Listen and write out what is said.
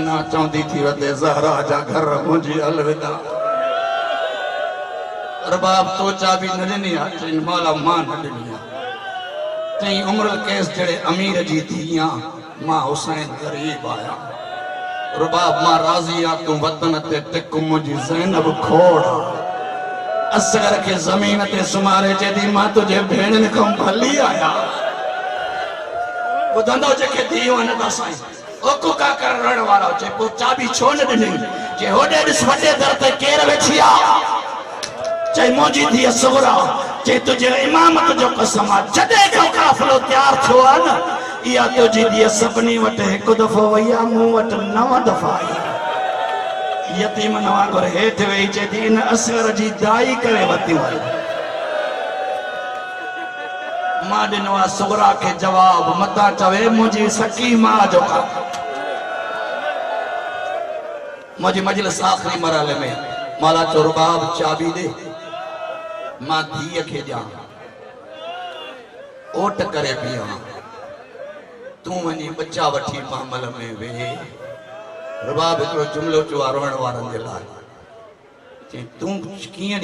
हसीना चौंदी थी वते ज़हरा जा घर मुझे अलविदा। रबाब तो चाबी न ॾिनी आहे चई मौला मां न ॾिनी आहे। चई उम्र केस जड़े अमीर जी थिया मां हुसैन गरीब आया। रबाब मां राज़ी आ तू वतन ते टिक मुझी ज़ैनब खोड़। असगर के जमीन ते सुमारे चेदी मां तुझे भेणन खां भली आया। ॿुधंदो जेके दियो न त साईं ओको का करण वारो चे पो चाबी छो न ॾिनी जे होॾे ॾिस वॾे दर ते केर वेठी आ। चई मुंहिंजी धीअ सुगरा चई तुझे इमामत जो कसम आ जॾहिं खां काफ़िलो तयार थियो आ न इहा तुंहिंजी धीअ सभिनी वटि हिकु दफ़ो वई आ मूं वटि 9 दफ़ा आई। यतीमन वांगुरु हेठि वेही चए थी इन असगर जी दाई करे वतियूं आहिनि। मां ॾिनो आहे सुगरा खे जवाब मता चवे मुंहिंजी सकी मां जो कम। मुंहिंजी मजलिस आख़िरी मरहले में मौला चयो रुबाब चाबी ॾे मां धीअ खे ॾियां ओट करे पिया तूं वञी बच्चा वठी मामल में वेहे। रुबाब हिकिड़ो जुमिलो चयो आहे रोअण वारनि जे लाइ चई तूं कीअं